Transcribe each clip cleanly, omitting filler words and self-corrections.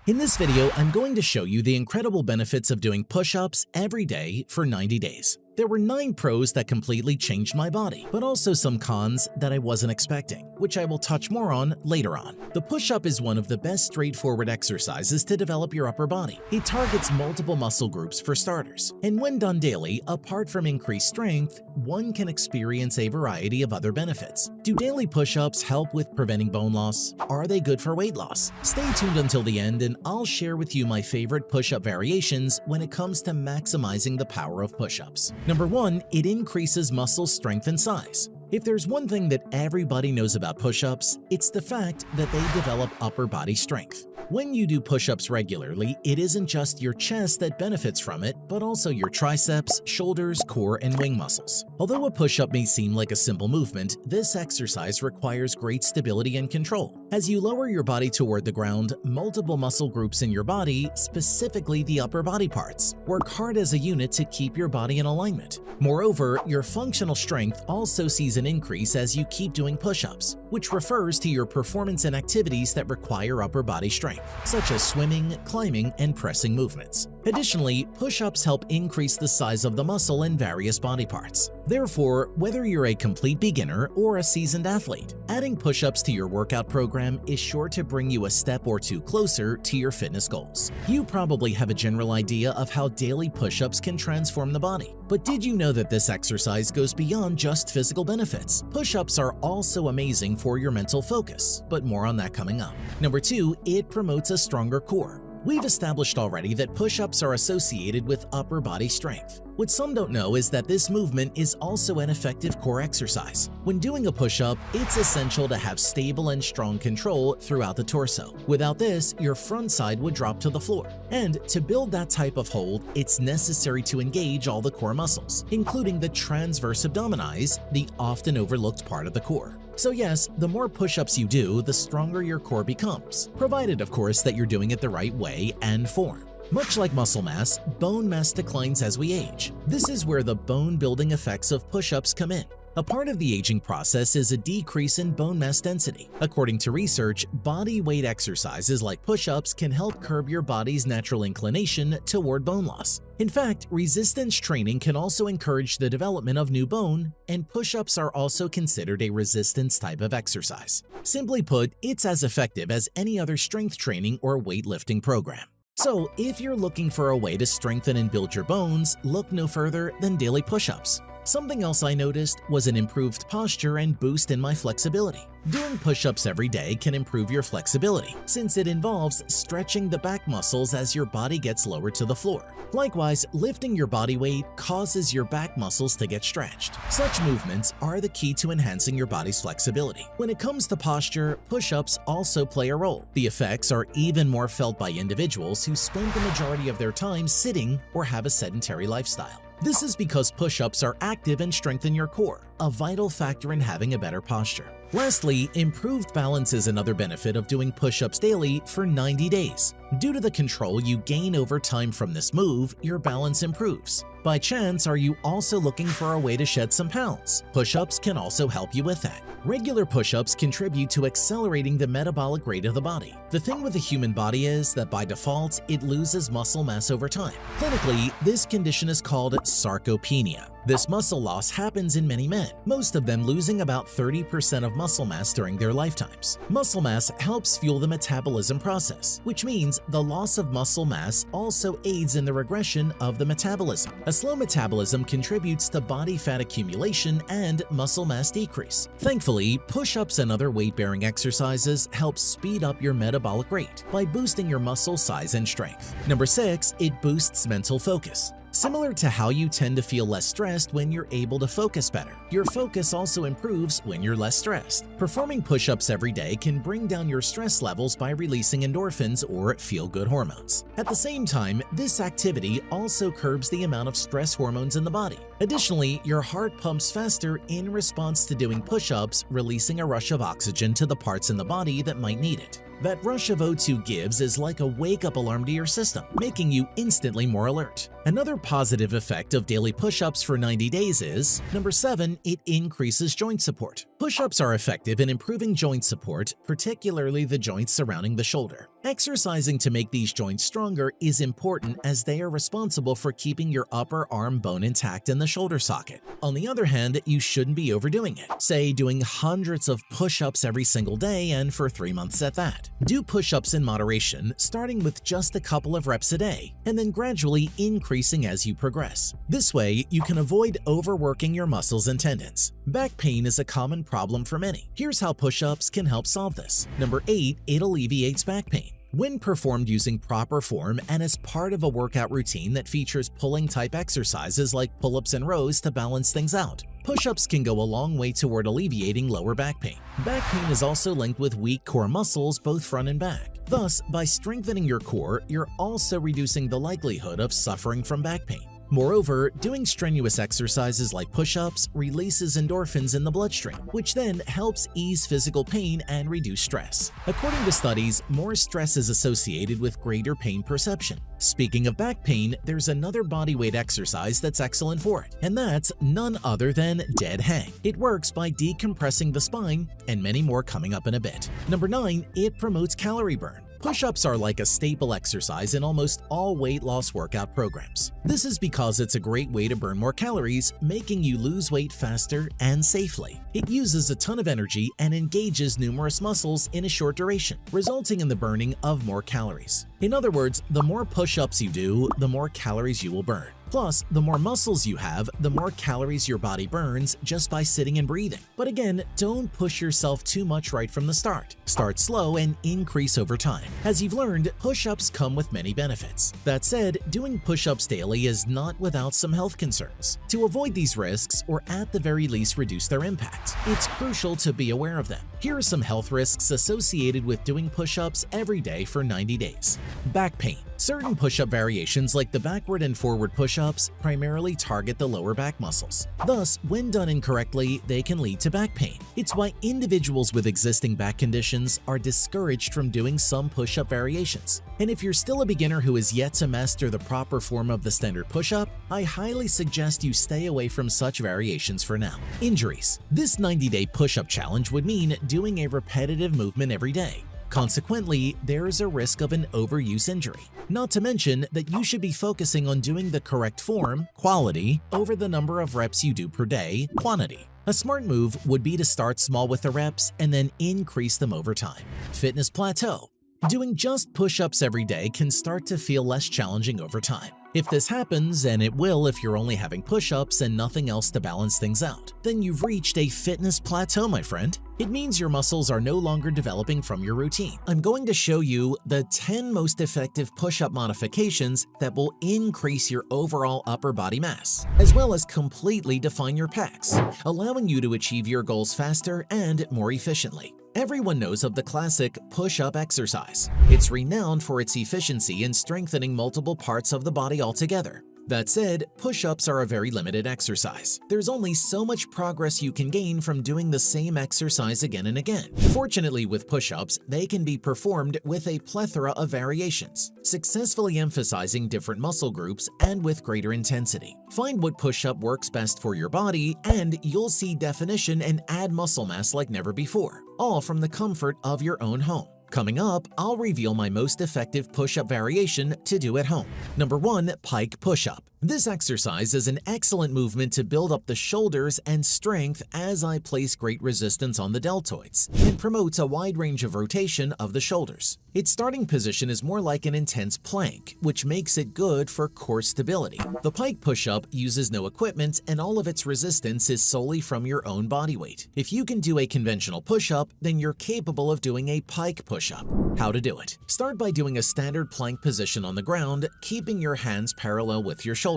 In this video, I'm going to show you the incredible benefits of doing push-ups every day for 90 days. There were 9 pros that completely changed my body, but also some cons that I wasn't expecting, which I will touch more on later on. The push-up is one of the best straightforward exercises to develop your upper body. It targets multiple muscle groups for starters, and when done daily, apart from increased strength, one can experience a variety of other benefits. Do daily push-ups help with preventing bone loss? Are they good for weight loss? Stay tuned until the end and I'll share with you my favorite push-up variations when it comes to maximizing the power of push-ups. Number 1, it increases muscle strength and size. If there's one thing that everybody knows about push-ups, it's the fact that they develop upper body strength. When you do push-ups regularly, it isn't just your chest that benefits from it, but also your triceps, shoulders, core, and wing muscles. Although a push-up may seem like a simple movement, this exercise requires great stability and control. As you lower your body toward the ground, multiple muscle groups in your body, specifically the upper body parts, work hard as a unit to keep your body in alignment. Moreover, your functional strength also sees an increase as you keep doing push-ups, which refers to your performance in activities that require upper body strength, such as swimming, climbing, and pressing movements. Additionally, push-ups help increase the size of the muscle in various body parts. Therefore, whether you're a complete beginner or a seasoned athlete, adding push-ups to your workout program is sure to bring you a step or two closer to your fitness goals. You probably have a general idea of how daily push-ups can transform the body. But did you know that this exercise goes beyond just physical benefits? Push-ups are also amazing for your mental focus, but more on that coming up. Number 2, it promotes a stronger core. We've established already that push-ups are associated with upper body strength. What some don't know is that this movement is also an effective core exercise. When doing a push-up, it's essential to have stable and strong control throughout the torso. Without this, your front side would drop to the floor. And to build that type of hold, it's necessary to engage all the core muscles, including the transverse abdominis, the often overlooked part of the core. So yes, the more push-ups you do, the stronger your core becomes, provided of course that you're doing it the right way and form. Much like muscle mass, bone mass declines as we age. This is where the bone-building effects of push-ups come in. A part of the aging process is a decrease in bone mass density. According to research, body weight exercises like push-ups can help curb your body's natural inclination toward bone loss. In fact, resistance training can also encourage the development of new bone, and push-ups are also considered a resistance type of exercise. Simply put, it's as effective as any other strength training or weightlifting program. So, if you're looking for a way to strengthen and build your bones, look no further than daily push-ups. Something else I noticed was an improved posture and boost in my flexibility. Doing push-ups every day can improve your flexibility, since it involves stretching the back muscles as your body gets lower to the floor. Likewise, lifting your body weight causes your back muscles to get stretched. Such movements are the key to enhancing your body's flexibility. When it comes to posture, push-ups also play a role. The effects are even more felt by individuals who spend the majority of their time sitting or have a sedentary lifestyle. This is because push-ups are active and strengthen your core, a vital factor in having a better posture. Lastly, improved balance is another benefit of doing push-ups daily for 90 days. Due to the control you gain over time from this move, your balance improves. By chance, are you also looking for a way to shed some pounds? Push-ups can also help you with that. Regular push-ups contribute to accelerating the metabolic rate of the body. The thing with the human body is that by default, it loses muscle mass over time. Clinically, this condition is called sarcopenia. This muscle loss happens in many men, most of them losing about 30% of muscle mass during their lifetimes. Muscle mass helps fuel the metabolism process, which means the loss of muscle mass also aids in the regression of the metabolism. A slow metabolism contributes to body fat accumulation and muscle mass decrease. Thankfully, push-ups and other weight-bearing exercises help speed up your metabolic rate by boosting your muscle size and strength. Number 6, it boosts mental focus. Similar to how you tend to feel less stressed when you're able to focus better, your focus also improves when you're less stressed. Performing push-ups every day can bring down your stress levels by releasing endorphins or feel-good hormones. At the same time, this activity also curbs the amount of stress hormones in the body. Additionally, your heart pumps faster in response to doing push-ups, releasing a rush of oxygen to the parts in the body that might need it. That rush of O2 gives is like a wake-up alarm to your system, making you instantly more alert. Another positive effect of daily push-ups for 90 days is, number 7, it increases joint support. Push-ups are effective in improving joint support, particularly the joints surrounding the shoulder. Exercising to make these joints stronger is important as they are responsible for keeping your upper arm bone intact in the shoulder socket. On the other hand, you shouldn't be overdoing it, say doing hundreds of push-ups every single day and for 3 months at that. Do push-ups in moderation, starting with just a couple of reps a day, and then gradually increasing as you progress. This way, you can avoid overworking your muscles and tendons. Back pain is a common problem for many. Here's how push-ups can help solve this. Number 8, it alleviates back pain. When performed using proper form and as part of a workout routine that features pulling-type exercises like pull-ups and rows to balance things out, push-ups can go a long way toward alleviating lower back pain. Back pain is also linked with weak core muscles, both front and back. Thus, by strengthening your core, you're also reducing the likelihood of suffering from back pain. Moreover, doing strenuous exercises like push-ups releases endorphins in the bloodstream, which then helps ease physical pain and reduce stress. According to studies, more stress is associated with greater pain perception. Speaking of back pain, there's another bodyweight exercise that's excellent for it, and that's none other than dead hang. It works by decompressing the spine, and many more coming up in a bit. Number 9, it promotes calorie burn. Push-ups are like a staple exercise in almost all weight loss workout programs. This is because it's a great way to burn more calories, making you lose weight faster and safely. It uses a ton of energy and engages numerous muscles in a short duration, resulting in the burning of more calories. In other words, the more push-ups you do, the more calories you will burn. Plus, the more muscles you have, the more calories your body burns just by sitting and breathing. But again, don't push yourself too much right from the start. Start slow and increase over time. As you've learned, push-ups come with many benefits. That said, doing push-ups daily is not without some health concerns. To avoid these risks, or at the very least reduce their impact, it's crucial to be aware of them. Here are some health risks associated with doing push-ups every day for 90 days. Back pain. Certain push-up variations like the backward and forward push-ups primarily target the lower back muscles. Thus, when done incorrectly, they can lead to back pain. It's why individuals with existing back conditions are discouraged from doing some push-up variations. And if you're still a beginner who is yet to master the proper form of the standard push-up, I highly suggest you stay away from such variations for now. Injuries. This 90-day push-up challenge would mean doing a repetitive movement every day. Consequently, there is a risk of an overuse injury. Not to mention that you should be focusing on doing the correct form, quality, over the number of reps you do per day, quantity. A smart move would be to start small with the reps and then increase them over time. Fitness plateau. Doing just push-ups every day can start to feel less challenging over time. If this happens, and it will if you're only having push-ups and nothing else to balance things out, then you've reached a fitness plateau, my friend. It means your muscles are no longer developing from your routine. I'm going to show you the 10 most effective push-up modifications that will increase your overall upper body mass, as well as completely define your pecs, allowing you to achieve your goals faster and more efficiently. Everyone knows of the classic push-up exercise. It's renowned for its efficiency in strengthening multiple parts of the body altogether. That said, push-ups are a very limited exercise. There's only so much progress you can gain from doing the same exercise again and again. Fortunately, with push-ups, they can be performed with a plethora of variations, successfully emphasizing different muscle groups and with greater intensity. Find what push-up works best for your body, and you'll see definition and add muscle mass like never before, all from the comfort of your own home. Coming up, I'll reveal my most effective push-up variation to do at home. Number 1, pike push-up. This exercise is an excellent movement to build up the shoulders and strength as I place great resistance on the deltoids and promotes a wide range of rotation of the shoulders. Its starting position is more like an intense plank, which makes it good for core stability. The pike push-up uses no equipment and all of its resistance is solely from your own body weight. If you can do a conventional push-up, then you're capable of doing a pike push-up. How to do it? Start by doing a standard plank position on the ground, keeping your hands parallel with your shoulders.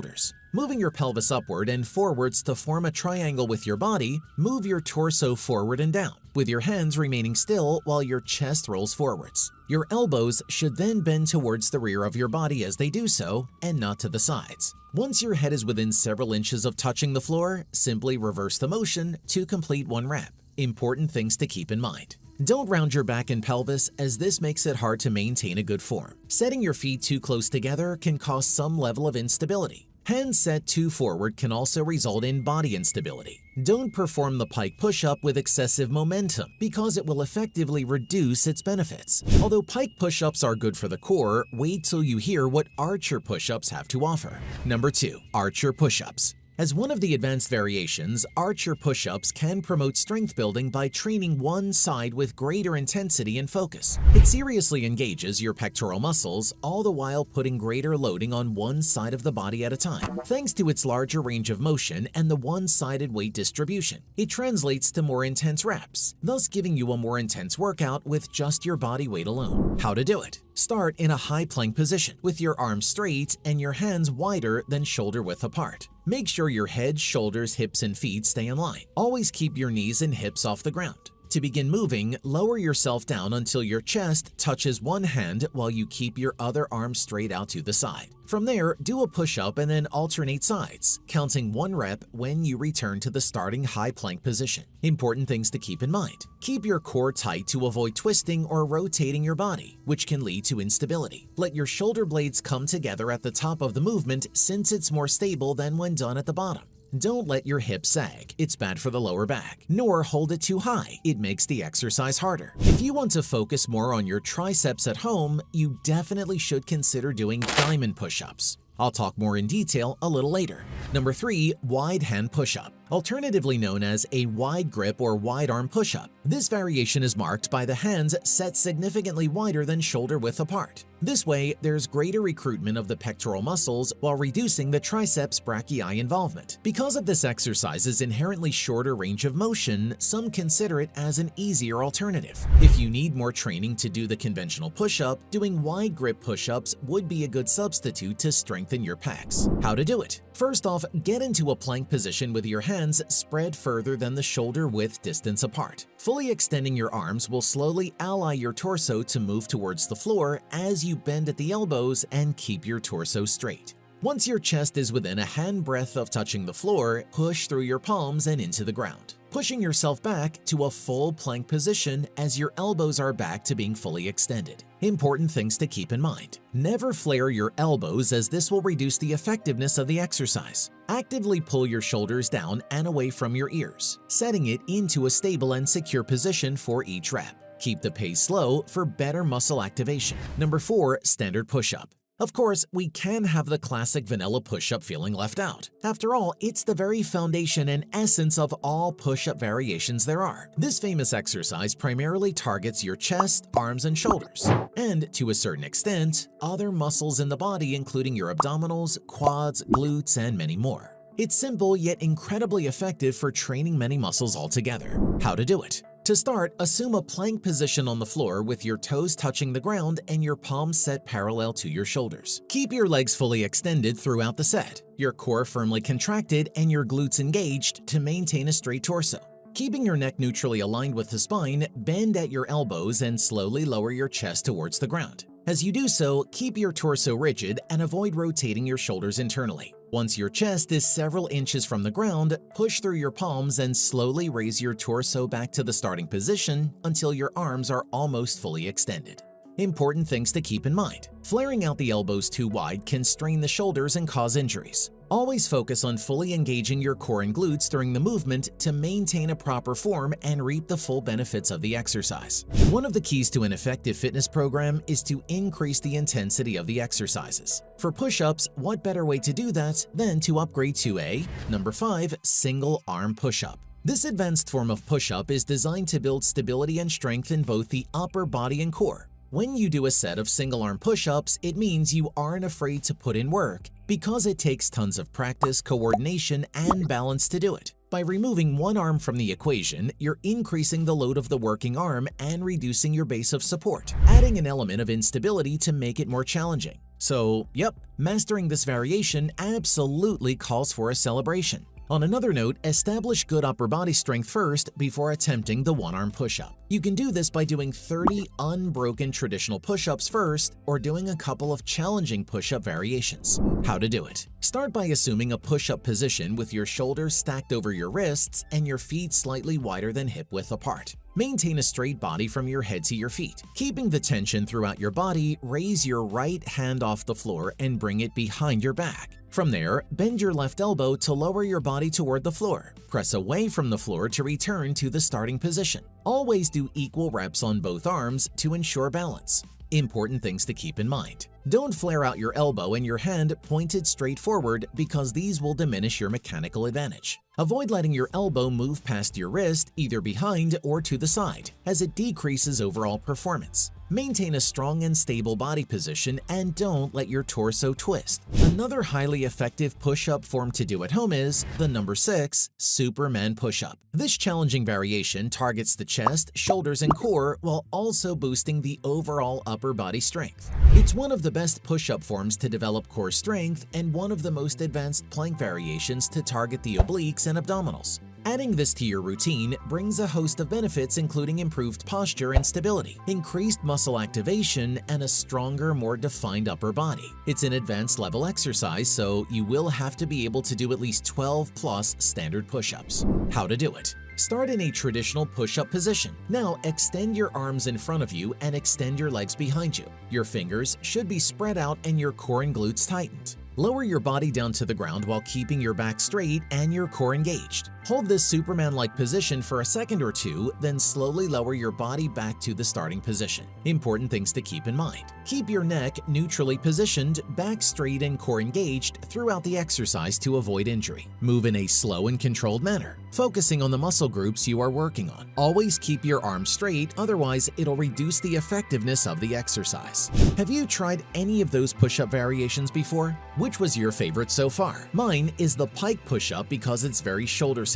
Moving your pelvis upward and forwards to form a triangle with your body, move your torso forward and down, with your hands remaining still while your chest rolls forwards. Your elbows should then bend towards the rear of your body as they do so, and not to the sides. Once your head is within several inches of touching the floor, simply reverse the motion to complete one rep. Important things to keep in mind. Don't round your back and pelvis, as this makes it hard to maintain a good form. Setting your feet too close together can cause some level of instability. Hands set too forward can also result in body instability. Don't perform the pike push-up with excessive momentum because it will effectively reduce its benefits. Although pike push-ups are good for the core, wait till you hear what archer push-ups have to offer. Number 2. Archer push-ups. As one of the advanced variations, archer push-ups can promote strength building by training one side with greater intensity and focus. It seriously engages your pectoral muscles, all the while putting greater loading on one side of the body at a time. Thanks to its larger range of motion and the one-sided weight distribution, it translates to more intense reps, thus giving you a more intense workout with just your body weight alone. How to do it? Start in a high plank position with your arms straight and your hands wider than shoulder width apart. Make sure your head, shoulders, hips, and feet stay in line. Always keep your knees and hips off the ground. To begin moving, lower yourself down until your chest touches one hand while you keep your other arm straight out to the side. From there, do a push-up and then alternate sides, counting 1 rep when you return to the starting high plank position. Important things to keep in mind. Keep your core tight to avoid twisting or rotating your body, which can lead to instability. Let your shoulder blades come together at the top of the movement since it's more stable than when done at the bottom. Don't let your hips sag, it's bad for the lower back, nor hold it too high, it makes the exercise harder. If you want to focus more on your triceps at home, you definitely should consider doing diamond push-ups. I'll talk more in detail a little later. Number 3. Wide hand push-up, alternatively known as a wide grip or wide arm push-up. This variation is marked by the hands set significantly wider than shoulder width apart. This way, there's greater recruitment of the pectoral muscles while reducing the triceps brachii involvement. Because of this exercise's inherently shorter range of motion, some consider it as an easier alternative. If you need more training to do the conventional push-up, doing wide grip push-ups would be a good substitute to strengthen your pecs. How to do it? First off, get into a plank position with your hands spread further than the shoulder width distance apart. Fully extending your arms will slowly ally your torso to move towards the floor as you bend at the elbows and keep your torso straight. Once your chest is within a handbreadth of touching the floor, push through your palms and into the ground, pushing yourself back to a full plank position as your elbows are back to being fully extended. Important things to keep in mind. Never flare your elbows, as this will reduce the effectiveness of the exercise. Actively pull your shoulders down and away from your ears, setting it into a stable and secure position for each rep. Keep the pace slow for better muscle activation. Number 4. Standard push-up. Of course, we can have the classic vanilla push-up feeling left out. After all, it's the very foundation and essence of all push-up variations there are. This famous exercise primarily targets your chest, arms, and shoulders, and to a certain extent, other muscles in the body including your abdominals, quads, glutes, and many more. It's simple yet incredibly effective for training many muscles altogether. How to do it? To start, assume a plank position on the floor with your toes touching the ground and your palms set parallel to your shoulders. Keep your legs fully extended throughout the set, your core firmly contracted and your glutes engaged to maintain a straight torso. Keeping your neck neutrally aligned with the spine, bend at your elbows and slowly lower your chest towards the ground. As you do so, keep your torso rigid and avoid rotating your shoulders internally. Once your chest is several inches from the ground, push through your palms and slowly raise your torso back to the starting position until your arms are almost fully extended. Important things to keep in mind. Flaring out the elbows too wide can strain the shoulders and cause injuries. Always focus on fully engaging your core and glutes during the movement to maintain a proper form and reap the full benefits of the exercise. One of the keys to an effective fitness program is to increase the intensity of the exercises. For push-ups, what better way to do that than to upgrade to a number 5 single arm push-up. This advanced form of push-up is designed to build stability and strength in both the upper body and core. When you do a set of single-arm push-ups, it means you aren't afraid to put in work because it takes tons of practice, coordination, and balance to do it. By removing one arm from the equation, you're increasing the load of the working arm and reducing your base of support, adding an element of instability to make it more challenging. So, yep, mastering this variation absolutely calls for a celebration. On another note, establish good upper body strength first before attempting the one-arm push-up. You can do this by doing 30 unbroken traditional push-ups first or doing a couple of challenging push-up variations. How to do it? Start by assuming a push-up position with your shoulders stacked over your wrists and your feet slightly wider than hip width apart. Maintain a straight body from your head to your feet. Keeping the tension throughout your body, raise your right hand off the floor and bring it behind your back. From there, bend your left elbow to lower your body toward the floor. Press away from the floor to return to the starting position. Always do equal reps on both arms to ensure balance. Important things to keep in mind. Don't flare out your elbow and your hand pointed straight forward because these will diminish your mechanical advantage. Avoid letting your elbow move past your wrist either behind or to the side, as it decreases overall performance. Maintain a strong and stable body position and don't let your torso twist. Another highly effective push-up form to do at home is the number 6 Superman push-up. This challenging variation targets the chest, shoulders, and core while also boosting the overall upper body strength. It's one of the best push-up forms to develop core strength and one of the most advanced plank variations to target the obliques and abdominals. Adding this to your routine brings a host of benefits including improved posture and stability, increased muscle activation, and a stronger, more defined upper body. It's an advanced level exercise, so you will have to be able to do at least 12 plus standard push-ups. How to do it? Start in a traditional push-up position. Now extend your arms in front of you and extend your legs behind you. Your fingers should be spread out and your core and glutes tightened. Lower your body down to the ground while keeping your back straight and your core engaged. Hold this Superman-like position for a second or two, then slowly lower your body back to the starting position. Important things to keep in mind. Keep your neck neutrally positioned, back straight and core engaged throughout the exercise to avoid injury. Move in a slow and controlled manner, focusing on the muscle groups you are working on. Always keep your arms straight, otherwise it'll reduce the effectiveness of the exercise. Have you tried any of those push-up variations before? Which was your favorite so far? Mine is the pike push-up because it's very shoulder-centric.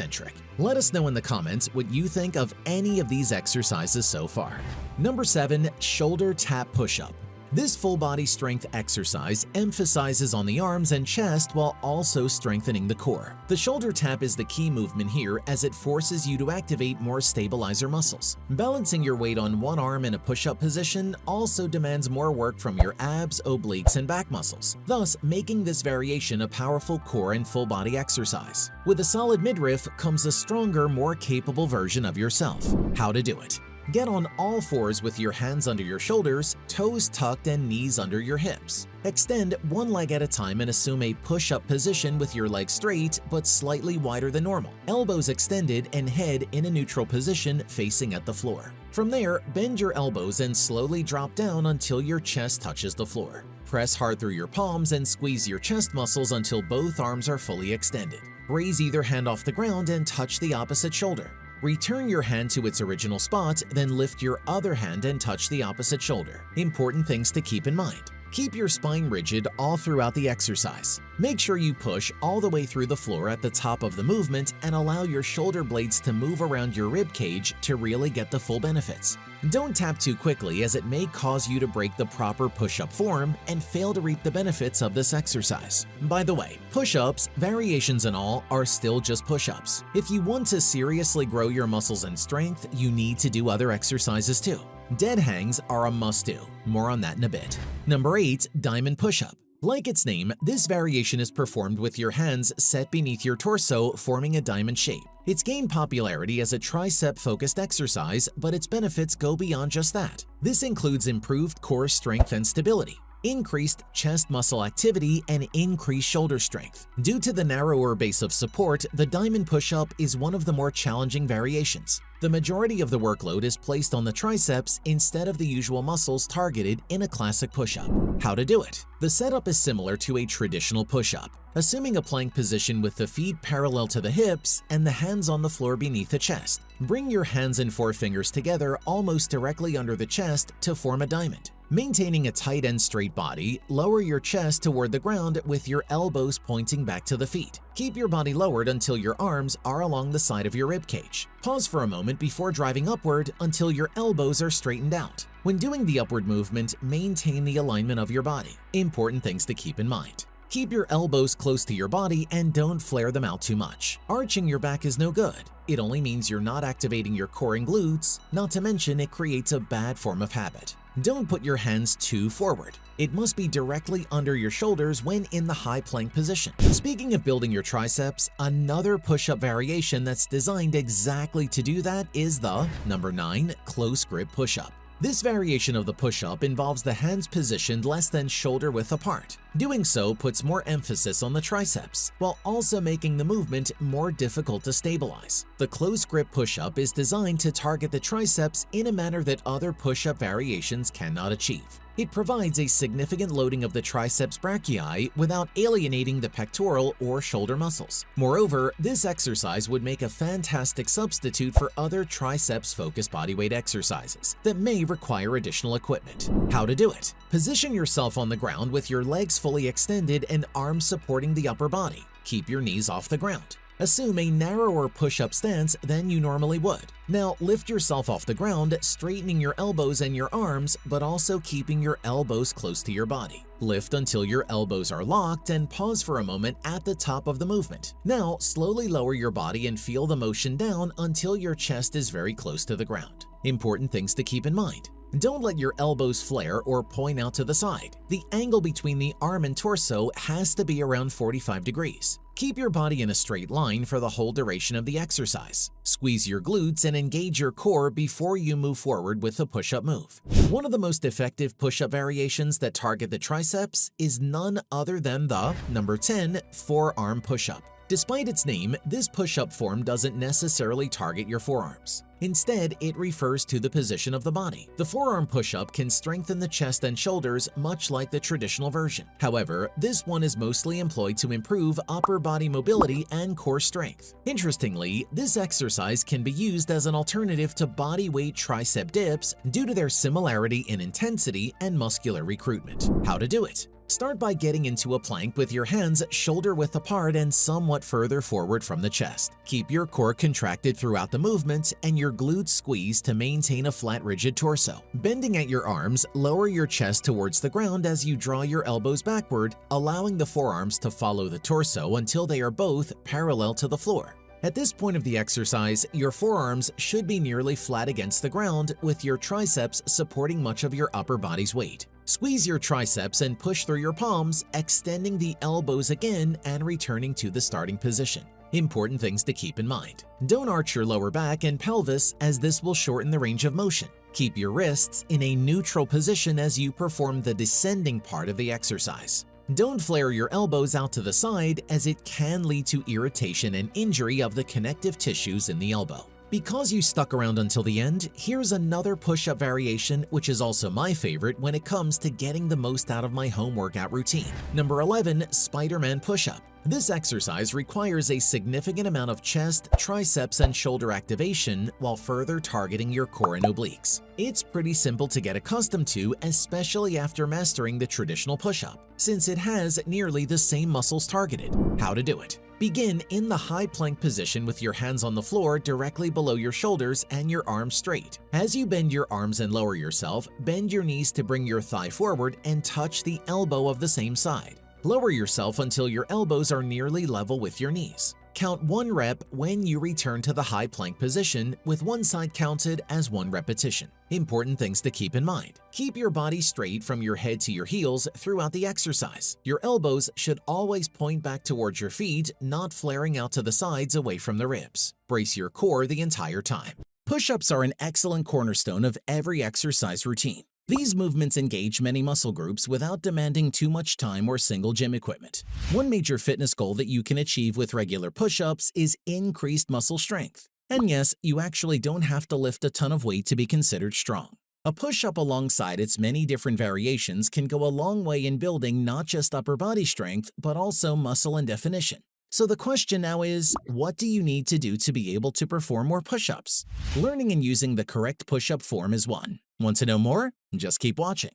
Let us know in the comments what you think of any of these exercises so far. Number 7. Shoulder tap push-up. This full body strength exercise emphasizes on the arms and chest while also strengthening the core. The shoulder tap is the key movement here as it forces you to activate more stabilizer muscles. Balancing your weight on one arm in a push-up position also demands more work from your abs, obliques, and back muscles, thus making this variation a powerful core and full body exercise. With a solid midriff comes a stronger, more capable version of yourself. How to do it? Get on all fours with your hands under your shoulders, toes tucked, and knees under your hips. Extend one leg at a time and assume a push-up position with your legs straight but slightly wider than normal. Elbows extended and head in a neutral position facing at the floor. From there, bend your elbows and slowly drop down until your chest touches the floor. Press hard through your palms and squeeze your chest muscles until both arms are fully extended. Raise either hand off the ground and touch the opposite shoulder. Return your hand to its original spot, then lift your other hand and touch the opposite shoulder. Important things to keep in mind. Keep your spine rigid all throughout the exercise. Make sure you push all the way through the floor at the top of the movement and allow your shoulder blades to move around your rib cage to really get the full benefits. Don't tap too quickly as it may cause you to break the proper push-up form and fail to reap the benefits of this exercise. By the way, push-ups, variations and all, are still just push-ups. If you want to seriously grow your muscles and strength, you need to do other exercises too. Dead hangs are a must-do. More on that in a bit. Number 8. Diamond push-up. Like its name, this variation is performed with your hands set beneath your torso, forming a diamond shape. It's gained popularity as a tricep-focused exercise, but its benefits go beyond just that. This includes improved core strength and stability, increased chest muscle activity, and increased shoulder strength. Due to the narrower base of support, the diamond push-up is one of the more challenging variations. The majority of the workload is placed on the triceps instead of the usual muscles targeted in a classic push-up. How to do it? The setup is similar to a traditional push-up, assuming a plank position with the feet parallel to the hips and the hands on the floor beneath the chest. Bring your hands and forefingers together almost directly under the chest to form a diamond. Maintaining a tight and straight body, lower your chest toward the ground with your elbows pointing back to the feet. Keep your body lowered until your arms are along the side of your ribcage. Pause for a moment before driving upward until your elbows are straightened out. When doing the upward movement, maintain the alignment of your body. Important things to keep in mind. Keep your elbows close to your body and don't flare them out too much. Arching your back is no good. It only means you're not activating your core and glutes, not to mention it creates a bad form of habit. Don't put your hands too forward. It must be directly under your shoulders when in the high plank position. Speaking of building your triceps, another push-up variation that's designed exactly to do that is the number 9 close grip push-up. This variation of the push-up involves the hands positioned less than shoulder width apart. Doing so puts more emphasis on the triceps, while also making the movement more difficult to stabilize. The close grip push-up is designed to target the triceps in a manner that other push-up variations cannot achieve. It provides a significant loading of the triceps brachii without alienating the pectoral or shoulder muscles. Moreover, this exercise would make a fantastic substitute for other triceps-focused bodyweight exercises that may require additional equipment. How to do it? Position yourself on the ground with your legs fully extended and arms supporting the upper body. Keep your knees off the ground. Assume a narrower push-up stance than you normally would. Now lift yourself off the ground, straightening your elbows and your arms, but also keeping your elbows close to your body. Lift until your elbows are locked and pause for a moment at the top of the movement. Now slowly lower your body and feel the motion down until your chest is very close to the ground. Important things to keep in mind. Don't let your elbows flare or point out to the side. The angle between the arm and torso has to be around 45 degrees. Keep your body in a straight line for the whole duration of the exercise. Squeeze your glutes and engage your core before you move forward with the push-up move. One of the most effective push-up variations that target the triceps is none other than the number 10 forearm push-up. Despite its name, this push-up form doesn't necessarily target your forearms. Instead, it refers to the position of the body. The forearm push-up can strengthen the chest and shoulders much like the traditional version. However, this one is mostly employed to improve upper body mobility and core strength. Interestingly, this exercise can be used as an alternative to body weight tricep dips due to their similarity in intensity and muscular recruitment. How to do it? Start by getting into a plank with your hands shoulder width apart and somewhat further forward from the chest. Keep your core contracted throughout the movement and your glutes squeezed to maintain a flat, rigid torso. Bending at your arms, lower your chest towards the ground as you draw your elbows backward, allowing the forearms to follow the torso until they are both parallel to the floor. At this point of the exercise, your forearms should be nearly flat against the ground with your triceps supporting much of your upper body's weight. Squeeze your triceps and push through your palms, extending the elbows again and returning to the starting position. Important things to keep in mind. Don't arch your lower back and pelvis as this will shorten the range of motion. Keep your wrists in a neutral position as you perform the descending part of the exercise. Don't flare your elbows out to the side as it can lead to irritation and injury of the connective tissues in the elbow. Because you stuck around until the end, here's another push-up variation which is also my favorite when it comes to getting the most out of my home workout routine. Number 11, Spider-Man push-up. This exercise requires a significant amount of chest, triceps, and shoulder activation while further targeting your core and obliques. It's pretty simple to get accustomed to, especially after mastering the traditional push-up, since it has nearly the same muscles targeted. How to do it? Begin in the high plank position with your hands on the floor directly below your shoulders and your arms straight. As you bend your arms and lower yourself, bend your knees to bring your thigh forward and touch the elbow of the same side. Lower yourself until your elbows are nearly level with your knees. Count 1 rep when you return to the high plank position, with one side counted as 1 repetition. Important things to keep in mind. Keep your body straight from your head to your heels throughout the exercise. Your elbows should always point back towards your feet, not flaring out to the sides away from the ribs. Brace your core the entire time. Push-ups are an excellent cornerstone of every exercise routine. These movements engage many muscle groups without demanding too much time or single gym equipment. One major fitness goal that you can achieve with regular push-ups is increased muscle strength. And yes, you actually don't have to lift a ton of weight to be considered strong. A push-up alongside its many different variations can go a long way in building not just upper body strength, but also muscle and definition. So the question now is, what do you need to do to be able to perform more push-ups? Learning and using the correct push-up form is one. Want to know more? Just keep watching.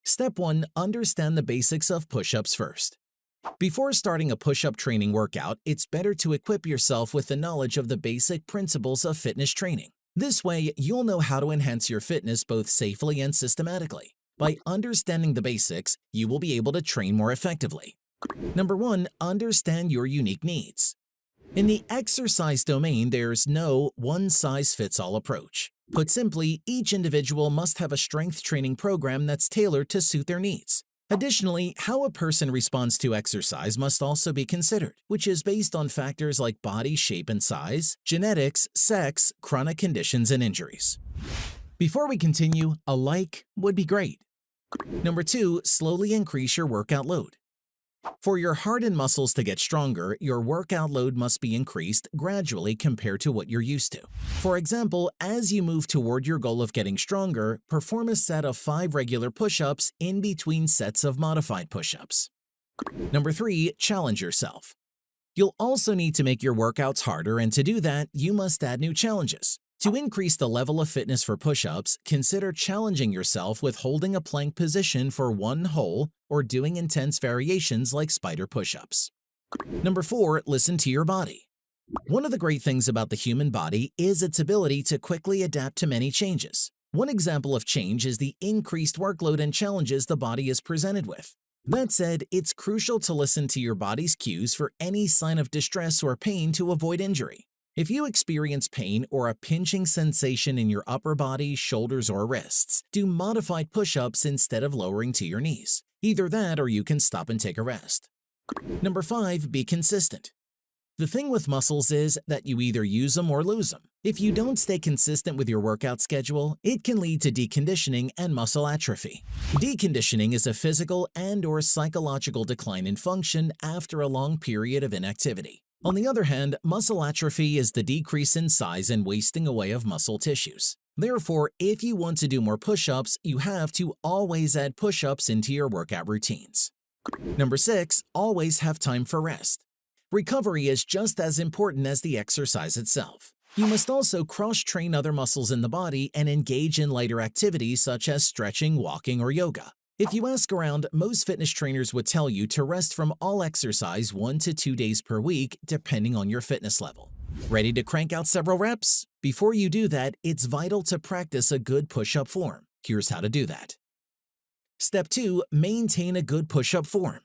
Step 1. Understand the basics of push-ups first. Before starting a push-up training workout, it's better to equip yourself with the knowledge of the basic principles of fitness training. This way, you'll know how to enhance your fitness both safely and systematically. By understanding the basics, you will be able to train more effectively. Number 1. Understand your unique needs. In the exercise domain, there's no one-size-fits-all approach. Put simply, each individual must have a strength training program that's tailored to suit their needs. Additionally, how a person responds to exercise must also be considered, which is based on factors like body shape and size, genetics, sex, chronic conditions, and injuries. Before we continue, a like would be great. Number 2, slowly increase your workout load. For your heart and muscles to get stronger, your workout load must be increased gradually compared to what you're used to. For example, as you move toward your goal of getting stronger, perform a set of 5 regular push-ups in between sets of modified push-ups. Number 3, challenge yourself. You'll also need to make your workouts harder, and to do that, you must add new challenges. To increase the level of fitness for push-ups, consider challenging yourself with holding a plank position for one hole or doing intense variations like spider push-ups. Number 4, listen to your body. One of the great things about the human body is its ability to quickly adapt to many changes. One example of change is the increased workload and challenges the body is presented with. That said, it's crucial to listen to your body's cues for any sign of distress or pain to avoid injury. If you experience pain or a pinching sensation in your upper body, shoulders, or wrists, do modified push-ups instead of lowering to your knees. Either that or you can stop and take a rest. Number 5, be consistent. The thing with muscles is that you either use them or lose them. If you don't stay consistent with your workout schedule, it can lead to deconditioning and muscle atrophy. Deconditioning is a physical and/or psychological decline in function after a long period of inactivity. On the other hand, muscle atrophy is the decrease in size and wasting away of muscle tissues. Therefore, if you want to do more push-ups, you have to always add push-ups into your workout routines. Number 6, always have time for rest. Recovery is just as important as the exercise itself. You must also cross-train other muscles in the body and engage in lighter activities such as stretching, walking, or yoga. If you ask around, most fitness trainers would tell you to rest from all exercise 1 to 2 days per week, depending on your fitness level. Ready to crank out several reps? Before you do that, it's vital to practice a good push-up form. Here's how to do that. Step 2, maintain a good push-up form.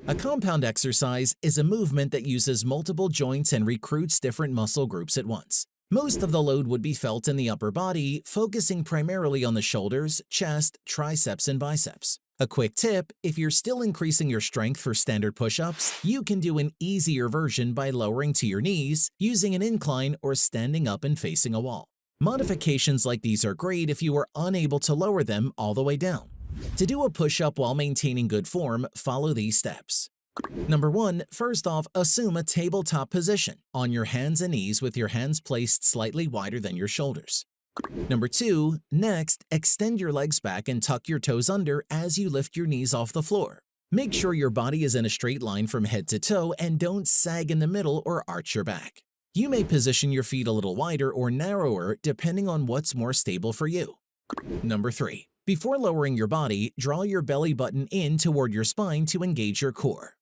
A compound exercise is a movement that uses multiple joints and recruits different muscle groups at once. Most of the load would be felt in the upper body, focusing primarily on the shoulders, chest, triceps, and biceps. A quick tip, if you're still increasing your strength for standard push-ups, you can do an easier version by lowering to your knees, using an incline, or standing up and facing a wall. Modifications like these are great if you are unable to lower them all the way down. To do a push-up while maintaining good form, follow these steps. Number 1, first off, assume a tabletop position, on your hands and knees with your hands placed slightly wider than your shoulders. Number 2, next, extend your legs back and tuck your toes under as you lift your knees off the floor. Make sure your body is in a straight line from head to toe and don't sag in the middle or arch your back. You may position your feet a little wider or narrower depending on what's more stable for you. Number 3, before lowering your body, draw your belly button in toward your spine to engage your core.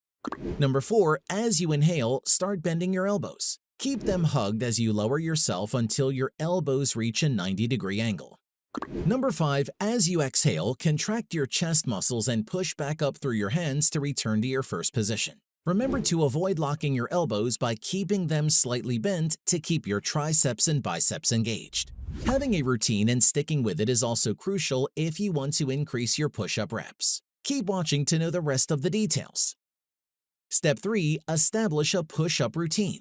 Number 4, as you inhale, start bending your elbows. Keep them hugged as you lower yourself until your elbows reach a 90-degree angle. Number 5, as you exhale, contract your chest muscles and push back up through your hands to return to your first position. Remember to avoid locking your elbows by keeping them slightly bent to keep your triceps and biceps engaged. Having a routine and sticking with it is also crucial if you want to increase your push-up reps. Keep watching to know the rest of the details. Step 3, establish a push-up routine.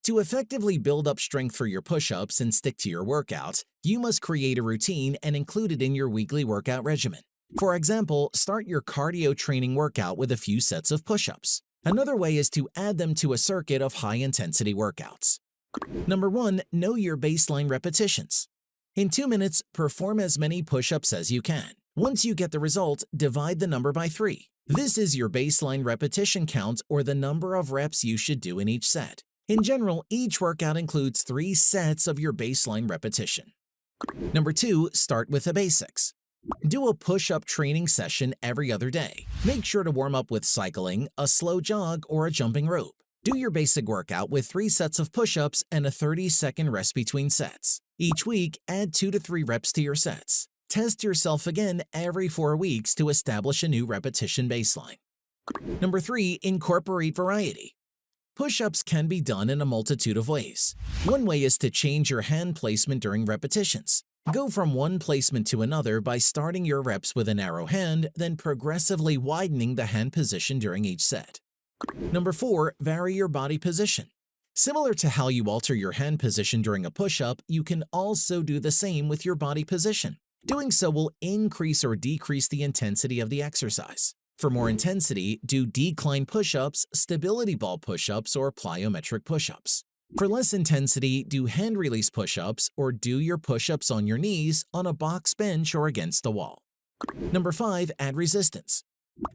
To effectively build up strength for your push-ups and stick to your workouts, you must create a routine and include it in your weekly workout regimen. For example, start your cardio training workout with a few sets of push-ups. Another way is to add them to a circuit of high-intensity workouts. Number 1, know your baseline repetitions. In 2 minutes, perform as many push-ups as you can. Once you get the result, divide the number by 3. This is your baseline repetition count or the number of reps you should do in each set. In general, each workout includes 3 sets of your baseline repetition. Number 2, start with the basics. Do a push-up training session every other day. Make sure to warm up with cycling, a slow jog, or a jumping rope. Do your basic workout with 3 sets of push-ups and a 30-second rest between sets. Each week, add 2 to 3 reps to your sets. Test yourself again every 4 weeks to establish a new repetition baseline. Number 3, incorporate variety. Push-ups can be done in a multitude of ways. One way is to change your hand placement during repetitions. Go from one placement to another by starting your reps with a narrow hand, then progressively widening the hand position during each set. Number 4. Vary your body position. Similar to how you alter your hand position during a push-up, you can also do the same with your body position. Doing so will increase or decrease the intensity of the exercise. For more intensity, do decline push-ups, stability ball push-ups, or plyometric push-ups. For less intensity, do hand release push-ups or do your push-ups on your knees, on a box bench, or against the wall. Number 5. Add resistance.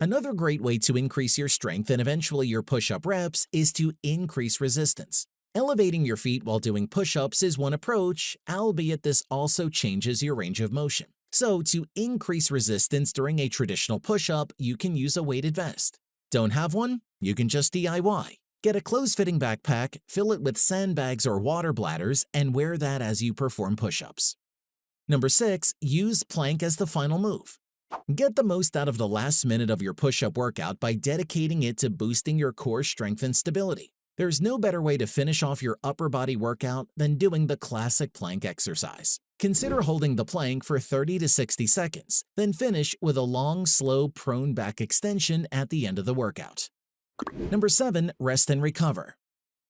Another great way to increase your strength and eventually your push-up reps is to increase resistance. Elevating your feet while doing push-ups is one approach, albeit this also changes your range of motion. So, to increase resistance during a traditional push-up, you can use a weighted vest. Don't have one? You can just DIY. Get a close-fitting backpack, fill it with sandbags or water bladders, and wear that as you perform push-ups. Number 6. Use plank as the final move. Get the most out of the last minute of your push-up workout by dedicating it to boosting your core strength and stability. There's no better way to finish off your upper body workout than doing the classic plank exercise. Consider holding the plank for 30 to 60 seconds, then finish with a long, slow, prone back extension at the end of the workout. Number 7. Rest and recover.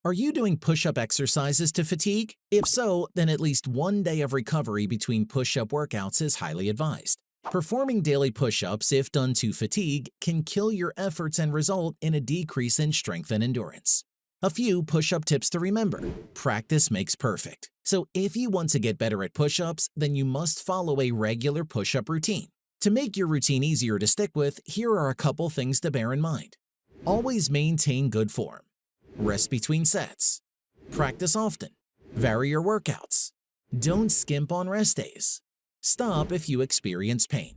Are you doing push-up exercises to fatigue? If so, then at least one day of recovery between push-up workouts is highly advised. Performing daily push-ups, if done to fatigue, can kill your efforts and result in a decrease in strength and endurance. A few push-up tips to remember. Practice makes perfect. So if you want to get better at push-ups, then you must follow a regular push-up routine. To make your routine easier to stick with, here are a couple things to bear in mind. Always maintain good form. Rest between sets. Practice often. Vary your workouts. Don't skimp on rest days. Stop if you experience pain.